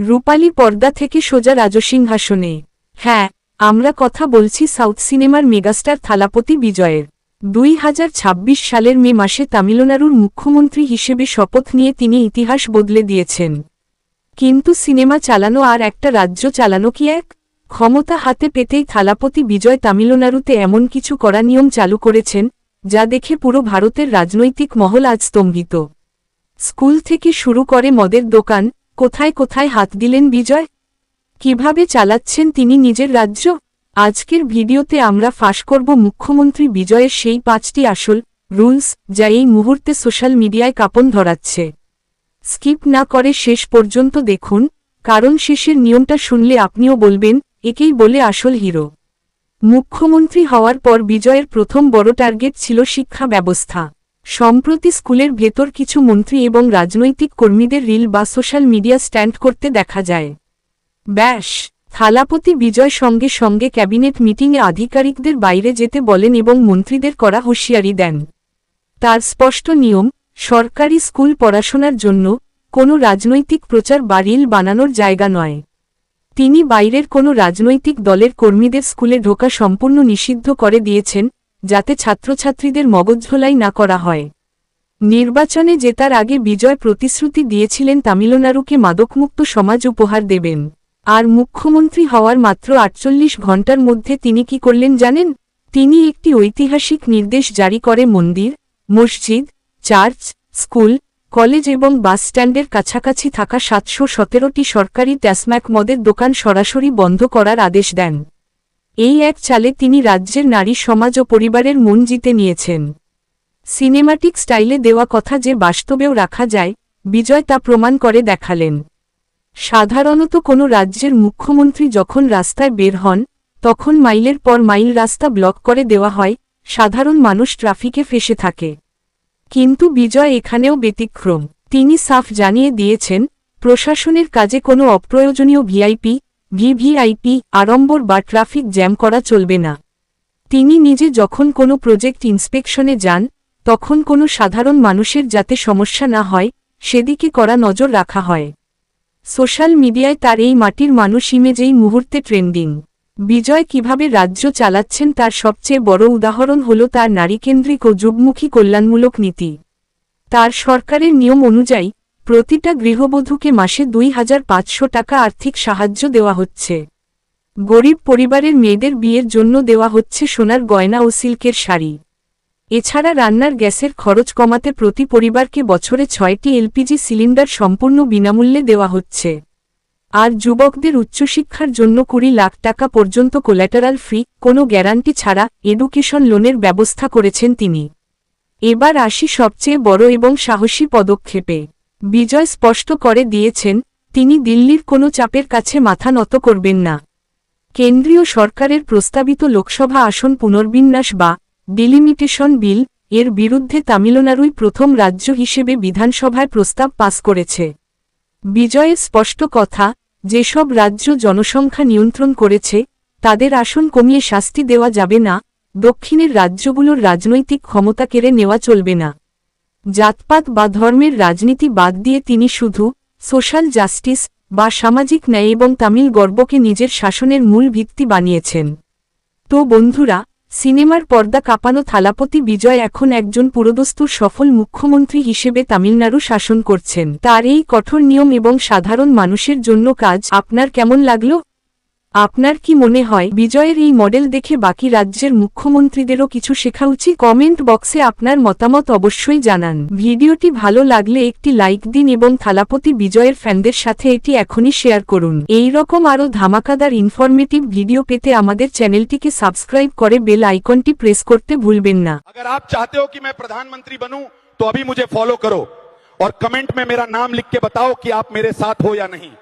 রূপালী পর্দা থেকে সোজা রাজসিংহাসনে। হ্যাঁ, আমরা কথা বলছি সাউথ সিনেমার মেগাস্টার থালাপতি বিজয়ের। 2026 সালের মে মাসে তামিলনাড়ুর মুখ্যমন্ত্রী হিসেবে শপথ নিয়ে তিনি ইতিহাস বদলে দিয়েছেন। কিন্তু সিনেমা চালানো আর একটা রাজ্য চালানো কি এক? ক্ষমতা হাতে পেতেই থালাপতি বিজয় তামিলনাড়ুতে এমন কিছু কড়া নিয়ম চালু করেছেন, যা দেখে পুরো ভারতের রাজনৈতিক মহল আজ স্তম্ভিত। স্কুল থেকে শুরু করে মদের দোকান, কোথায় কোথায় হাত দিলেন বিজয়? কিভাবে চালাচ্ছেন তিনি নিজের রাজ্য? আজকের ভিডিওতে আমরা ফাঁস করব মুখ্যমন্ত্রী বিজয়ের সেই 5টি আসল রুলস, যা এই মুহূর্তে সোশ্যাল মিডিয়ায় কাঁপন ধরাচ্ছে। স্কিপ না করে শেষ পর্যন্ত দেখুন, কারণ শেষের নিয়মটা শুনলে আপনিও বলবেন, একেই বলে আসল হিরো। মুখ্যমন্ত্রী হওয়ার পর বিজয়ের প্রথম বড় টার্গেট ছিল শিক্ষা ব্যবস্থা। সম্প্রতি স্কুলের ভেতর কিছু মন্ত্রী এবং রাজনৈতিক কর্মীদের রিল বা সোশ্যাল মিডিয়া স্ট্যান্ড করতে দেখা যায়। ব্যাস, থালাপতি বিজয় সঙ্গে সঙ্গে ক্যাবিনেট মিটিংয়ে আধিকারিকদের বাইরে যেতে বলেন এবং মন্ত্রীদের কড়া হুঁশিয়ারি দেন। তার স্পষ্ট নিয়ম, সরকারি স্কুল পড়াশোনার জন্য কোনো রাজনৈতিক প্রচার বা রিল বানানোর জায়গা নয়। তিনি বাইরের কোনো রাজনৈতিক দলের কর্মীদের স্কুলে ঢোকা সম্পূর্ণ নিষিদ্ধ করে দিয়েছেন, যাতে ছাত্রছাত্রীদের মগজধোলাই না করা হয়। নির্বাচনে জেতার আগে বিজয় প্রতিশ্রুতি দিয়েছিলেন তামিলনাড়ুকে মাদকমুক্ত সমাজ উপহার দেবেন। আর মুখ্যমন্ত্রী হওয়ার মাত্র 48 ঘণ্টার মধ্যে তিনি কি করলেন জানেন? তিনি একটি ঐতিহাসিক নির্দেশ জারি করে মন্দির, মসজিদ, চার্চ, স্কুল, কলেজ এবং বাস স্ট্যান্ডের কাছাকাছি থাকা 717টি সরকারি ট্যাসম্যাক মদের দোকান সরাসরি বন্ধ করার আদেশ দেন। এই এক চালে তিনি রাজ্যের নারী সমাজ ও পরিবারের মন জিতে নিয়েছেন। সিনেমাটিক স্টাইলে দেওয়া কথা যে বাস্তবেও রাখা যায়, বিজয় তা প্রমাণ করে দেখালেন। সাধারণত কোনো রাজ্যের মুখ্যমন্ত্রী যখন রাস্তায় বের হন, তখন মাইলের পর মাইল রাস্তা ব্লক করে দেওয়া হয়, সাধারণ মানুষ ট্রাফিকে ফেঁসে থাকে। কিন্তু বিজয় এখানেও ব্যতিক্রম। তিনি সাফ জানিয়ে দিয়েছেন, প্রশাসনের কাজে কোনো অপ্রয়োজনীয় ভিভিআইপি আড়ম্বর বা ট্রাফিক জ্যাম করা চলবে না। তিনি নিজে যখন কোনো প্রজেক্ট ইন্সপেকশনে যান, তখন কোনো সাধারণ মানুষের যাতে সমস্যা না হয়, সেদিকে কড়া নজর রাখা হয়। সোশ্যাল মিডিয়ায় তার এই মাটির মানুষ ইমেজ এই মুহূর্তে ট্রেন্ডিং। বিজয় কিভাবে রাজ্য চালাচ্ছেন তার সবচেয়ে বড় উদাহরণ হল তার নারীকেন্দ্রিক ও যুগমুখী কল্যাণমূলক নীতি। তার সরকারের নিয়ম অনুযায়ী প্রতিটা গৃহবধূকে মাসে 2500 টাকা আর্থিক সাহায্য দেওয়া হচ্ছে। গরিব পরিবারের মেয়েদের বিয়ের জন্য দেওয়া হচ্ছে সোনার গয়না ও সিল্কের শাড়ি। এছাড়া রান্নার গ্যাসের খরচ কমাতে প্রতি পরিবারকে বছরে 6টি এলপিজি সিলিন্ডার সম্পূর্ণ বিনামূল্যে দেওয়া হচ্ছে। আর যুবকদের উচ্চশিক্ষার জন্য 20 লাখ টাকা পর্যন্ত কোল্যাটারাল ফ্রি, কোনো গ্যারান্টি ছাড়া এডুকেশন লোনের ব্যবস্থা করেছেন তিনি। এবার আসি সবচেয়ে বড় এবং সাহসী পদক্ষেপে। বিজয় স্পষ্ট করে দিয়েছেন, তিনি দিল্লির কোনো চাপের কাছে মাথা নত করবেন না। কেন্দ্রীয় সরকারের প্রস্তাবিত লোকসভা আসন পুনর্বিন্যাস বা ডিলিমিটেশন বিল এর বিরুদ্ধে তামিলনাড়ুই প্রথম রাজ্য হিসেবে বিধানসভায় প্রস্তাব পাস করেছে। বিজয়ের স্পষ্ট কথা, যেসব রাজ্য জনসংখ্যা নিয়ন্ত্রণ করেছে, তাদের আসন কমিয়ে শাস্তি দেওয়া যাবে না, দক্ষিণের রাজ্যগুলোর রাজনৈতিক ক্ষমতা কেড়ে নেওয়া চলবে না। জাতপাত বা ধর্মের রাজনীতি বাদ দিয়ে তিনি শুধু সোশ্যাল জাস্টিস বা সামাজিক ন্যায় এবং তামিল গর্বকে নিজের শাসনের মূল ভিত্তি বানিয়েছেন। তো বন্ধুরা, সিনেমার পর্দা কাঁপানো থালাপতি বিজয় এখন একজন পুরোদস্তুর সফল মুখ্যমন্ত্রী হিসেবে তামিলনাড়ু শাসন করছেন। তার এই কঠোর নিয়ম এবং সাধারণ মানুষের জন্য কাজ আপনার কেমন লাগলো? আপনার কি মনে হয় বিজয়ের এই মডেল দেখে বাকি রাজ্যের মুখ্যমন্ত্রীদেরও কিছু শেখা উচিত? কমেন্ট বক্সে আপনার মতামত অবশ্যই জানান। ভিডিওটি ভালো লাগলে একটি লাইক দিন এবং থালাপতি বিজয়ের ফ্যানদের সাথে এটি এখনই শেয়ার করুন। এই রকম আরও ধামাকাদার ইনফরমেটিভ ভিডিও পেতে আমাদের চ্যানেলটিকে সাবস্ক্রাইব করে বেল আইকনটি প্রেস করতে ভুলবেন না। अगर आप चाहते हो कि मैं प्रधानमंत्री बनूं तो अभी मुझे फॉलो करो और कमेंट में मेरा नाम लिख के बताओ कि आप मेरे साथ हो या नहीं।